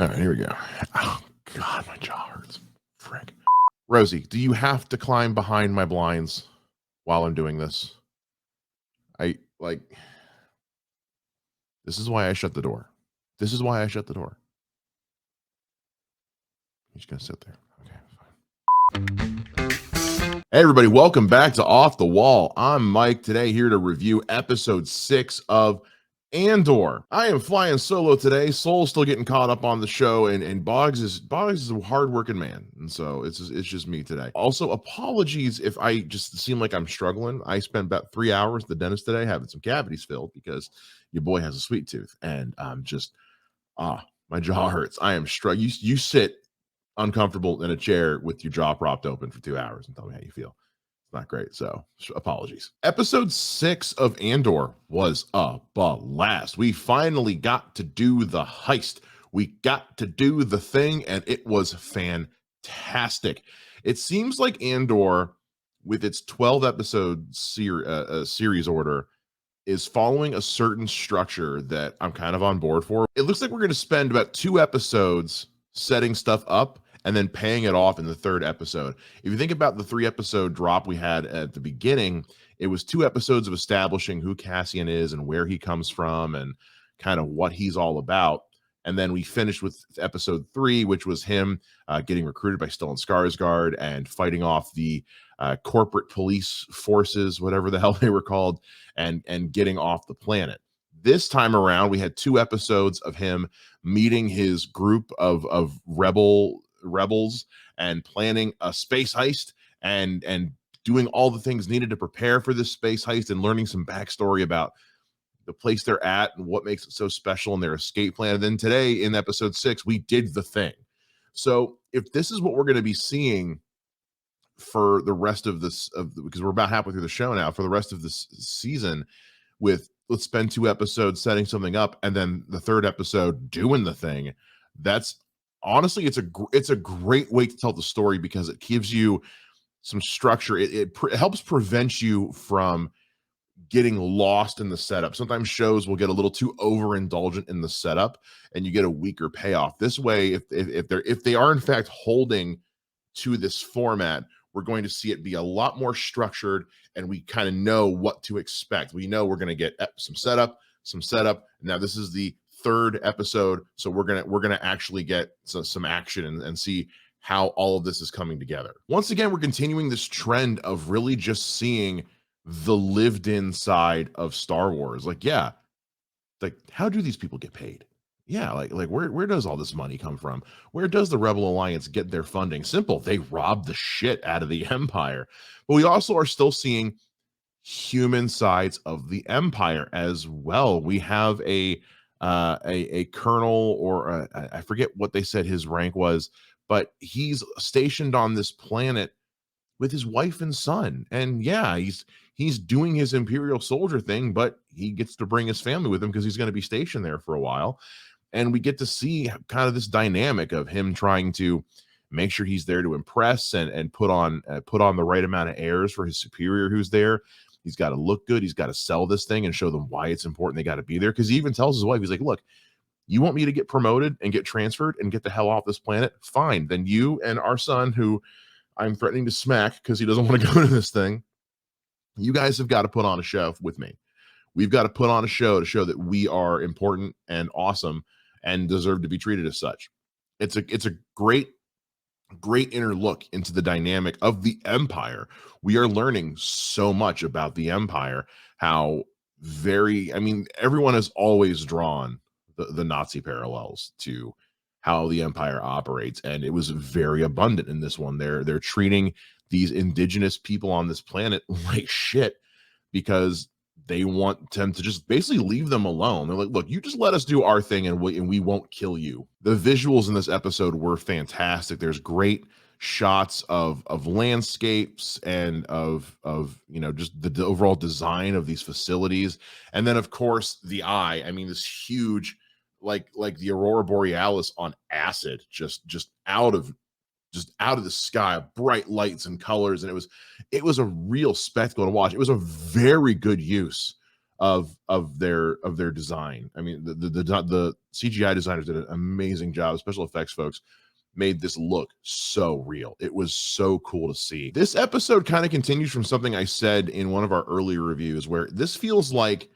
All right, here we go. Oh, God, my jaw hurts. Frick. Rosie, do you have to climb behind my blinds while I'm doing this? This is why I shut the door. This is why I shut the door. He's going to sit there. Okay, fine. Hey, everybody, welcome back to Off the Wall. I'm Mike, today here to review episode 6 of ANDOR. I am flying solo today. Soul's still getting caught up on the show, and Bogz is a hardworking man, and so it's just me today. Also, apologies if I just seem like I'm struggling. I spent about 3 hours at the dentist today having some cavities filled because your boy has a sweet tooth, and I'm just my jaw hurts. I am struggling. You sit uncomfortable in a chair with your jaw propped open for 2 hours and tell me how you feel. Not great, so apologies. Episode 6 of ANDOR was a blast. We finally got to do the heist. We got to do the thing, and it was fantastic. It seems like ANDOR, with its 12 episode series order, is following a certain structure that I'm kind of on board for. It looks like we're going to spend about 2 episodes setting stuff up and then paying it off in the 3rd episode. If you think about the 3-episode drop we had at the beginning, it was 2 episodes of establishing who Cassian is and where he comes from and kind of what he's all about. And then we finished with episode 3, which was him getting recruited by Stellan Skarsgård and fighting off the corporate police forces, whatever the hell they were called, and getting off the planet. This time around, we had 2 episodes of him meeting his group of rebels and planning a space heist and doing all the things needed to prepare for this space heist and learning some backstory about the place they're at and what makes it so special and their escape plan. And then today in episode 6, we did the thing. So if this is what we're going to be seeing for the rest of this, because we're about halfway through the show now, for the rest of this season, with let's spend 2 episodes setting something up and then the 3rd episode doing the thing, that's honestly, it's a great way to tell the story because it gives you some structure. It helps prevent you from getting lost in the setup. Sometimes shows will get a little too overindulgent in the setup and you get a weaker payoff. This way, if they are in fact holding to this format, we're going to see it be a lot more structured and we kind of know what to expect. We know we're going to get some setup. Now this is the 3rd episode, so we're gonna actually get some action and see how all of this is coming together. Once again, we're continuing this trend of really just seeing the lived-in side of Star Wars. Like, yeah, like how do these people get paid? Yeah, like where does all this money come from? Where does the Rebel Alliance get their funding? Simple, they rob the shit out of the Empire. But we also are still seeing human sides of the Empire as well. We have a colonel, or I forget what they said his rank was, but he's stationed on this planet with his wife and son. And yeah, he's doing his Imperial soldier thing, but he gets to bring his family with him because he's going to be stationed there for a while. And we get to see kind of this dynamic of him trying to make sure he's there to impress and put on the right amount of airs for his superior who's there. He's got to look good. He's got to sell this thing and show them why it's important. They got to be there, because he even tells his wife, he's like, look, you want me to get promoted and get transferred and get the hell off this planet? Fine. Then you and our son, who I'm threatening to smack because he doesn't want to go to this thing, you guys have got to put on a show with me. We've got to put on a show to show that we are important and awesome and deserve to be treated as such. It's a great inner look into the dynamic of the Empire. We are learning so much about the Empire, how everyone has always drawn the Nazi parallels to how the Empire operates, and it was very abundant in this one. They're treating these indigenous people on this planet like shit because they want them to just basically leave them alone. They're like, look, you just let us do our thing and we won't kill you. The visuals in this episode were fantastic. There's great shots of landscapes and of just the overall design of these facilities. And then of course the eye, this huge, like the Aurora Borealis on acid, just out of the sky, bright lights and colors. And it was a real spectacle to watch. It was a very good use of their design. I mean, the CGI designers did an amazing job. Special effects folks made this look so real. It was so cool to see. This episode kind of continues from something I said in one of our earlier reviews, where this feels like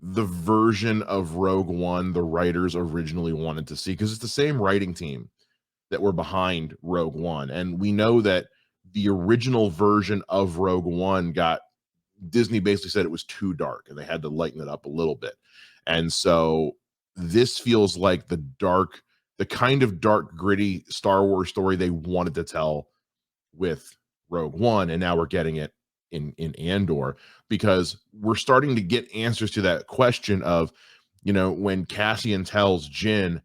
the version of Rogue One the writers originally wanted to see, because it's the same writing team that were behind Rogue One. And we know that the original version of Rogue One got Disney basically said it was too dark and they had to lighten it up a little bit. And so this feels like the kind of dark, gritty Star Wars story they wanted to tell with Rogue One. And now we're getting it in Andor, because we're starting to get answers to that question of, when Cassian tells Jin,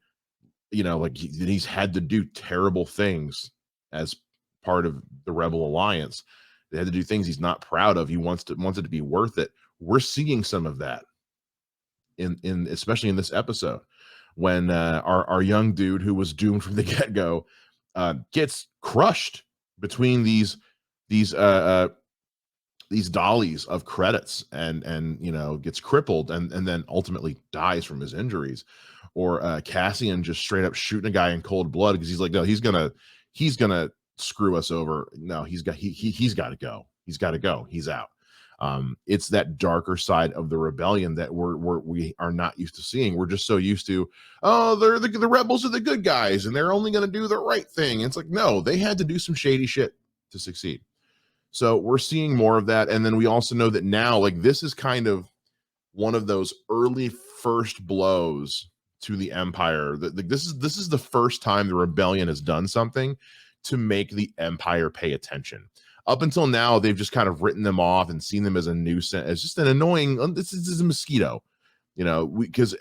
like he's had to do terrible things as part of the Rebel Alliance. They had to do things he's not proud of. He wants it to be worth it. We're seeing some of that in especially in this episode, when our young dude, who was doomed from the get-go, gets crushed between these uh, these dollies of credits, and gets crippled, and then ultimately dies from his injuries. Or Cassian just straight up shooting a guy in cold blood because he's like, no, he's gonna screw us over. No, he's got to go. He's got to go. He's out. It's that darker side of the rebellion that we are not used to seeing. We're just so used to, oh, they're the rebels are the good guys and they're only going to do the right thing. And it's like, no, they had to do some shady shit to succeed. So we're seeing more of that. And then we also know that now, like, this is kind of one of those early first blows to the Empire. This is the first time the rebellion has done something to make the Empire pay attention. Up until now, they've just kind of written them off and seen them as a nuisance, as just an annoying. This is a mosquito, because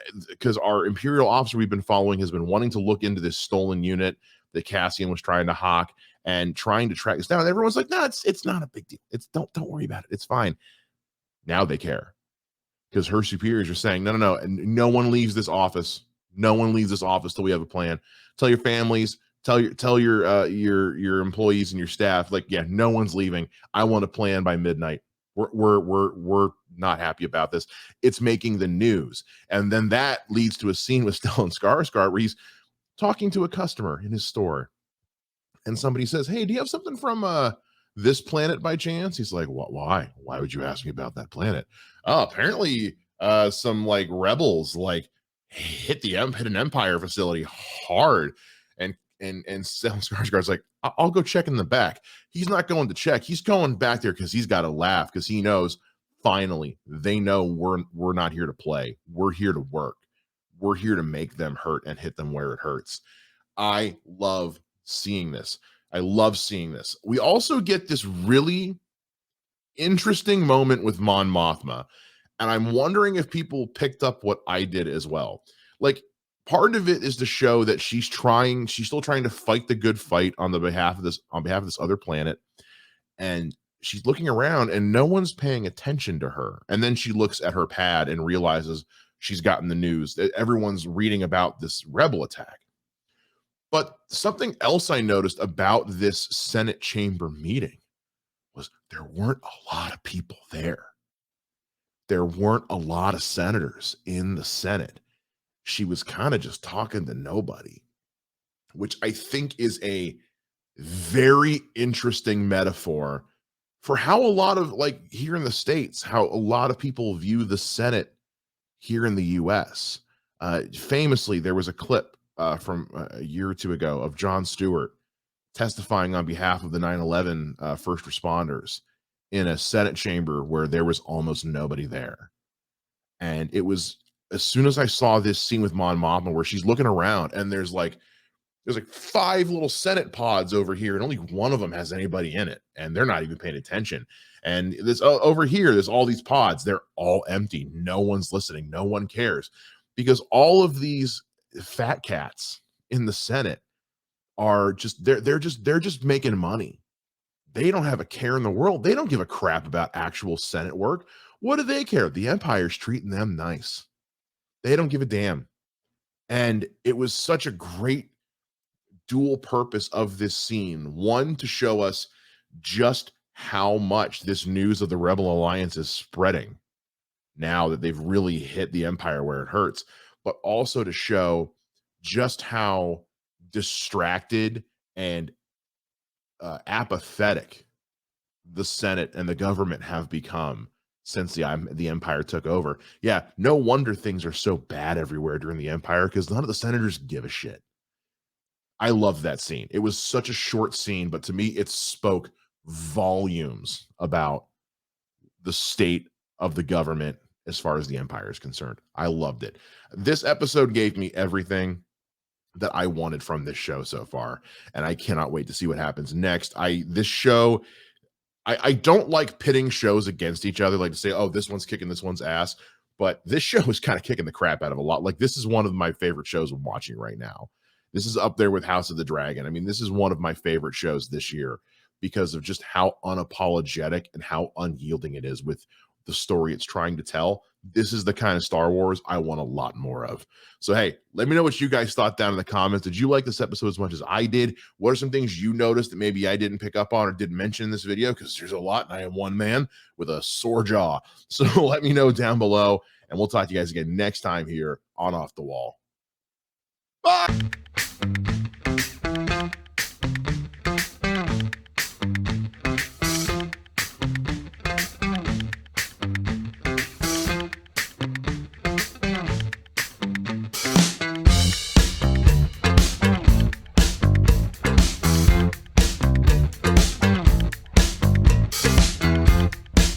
our Imperial officer we've been following has been wanting to look into this stolen unit that Cassian was trying to hawk and trying to track this down. And everyone's like, no, it's not a big deal. It's don't worry about it. It's fine. Now they care, because her superiors are saying, no, and no one leaves this office. No one leaves this office till we have a plan. Tell your families, tell your employees and your staff, like, yeah, no one's leaving. I want a plan by midnight. We're not happy about this. It's making the news. And then that leads to a scene with Stellan Skarsgård where he's talking to a customer in his store, and somebody says, hey, do you have something from this planet by chance? He's like, what? Why would you ask me about that planet? Oh, apparently some like rebels like hit an Empire facility hard. And Stellan Skarsgård's like, I'll go check in the back. He's not going to check. He's going back there because he's got to laugh, because he knows finally they know we're not here to play. We're here to work. We're here to make them hurt and hit them where it hurts. I love seeing this. We also get this really interesting moment with Mon Mothma, and I'm wondering if people picked up what I did as well. Like, part of it is to show that she's still trying to fight the good fight on behalf of this other planet, and she's looking around and no one's paying attention to her. And then she looks at her pad and realizes she's gotten the news that everyone's reading about this rebel attack. But something else I noticed about this Senate chamber meeting was there weren't a lot of people there. There weren't a lot of senators in the Senate. She was kind of just talking to nobody, which I think is a very interesting metaphor for how a lot of, like, here in the States, how a lot of people view the Senate here in the US. Famously, there was a clip from a year or two ago of Jon Stewart testifying on behalf of the 9/11 first responders in a Senate chamber where there was almost nobody there. And it was, as soon as I saw this scene with Mon Mothma where she's looking around and there's like 5 little Senate pods over here and only one of them has anybody in it, and they're not even paying attention. And this over here, there's all these pods, they're all empty. No one's listening. No one cares, because all of these fat cats in the Senate are just they're just making money. They don't have a care in the world. They don't give a crap about actual Senate work. What do they care? The Empire's treating them nice. They don't give a damn. And it was such a great dual purpose of this scene. One, to show us just how much this news of the Rebel Alliance is spreading now that they've really hit the Empire where it hurts, but also to show just how distracted and apathetic the Senate and the government have become since the Empire took over. Yeah, no wonder things are so bad everywhere during the Empire because none of the senators give a shit. I love that scene. It was such a short scene, but to me, it spoke volumes about the state of the government as far as the Empire is concerned. I loved it. This episode gave me everything that I wanted from this show so far, and I cannot wait to see what happens next. I don't like pitting shows against each other, like to say, oh, this one's kicking this one's ass. But this show is kind of kicking the crap out of a lot. Like, this is one of my favorite shows I'm watching right now. This is up there with House of the Dragon. I mean, this is one of my favorite shows this year because of just how unapologetic and how unyielding it is with the story it's trying to tell. This is the kind of Star Wars I want a lot more of. So, hey, let me know what you guys thought down in the comments. Did you like this episode as much as I did? What are some things you noticed that maybe I didn't pick up on or didn't mention in this video? Because there's a lot, and I am one man with a sore jaw. So let me know down below, and we'll talk to you guys again next time here on Off the Wall. Bye!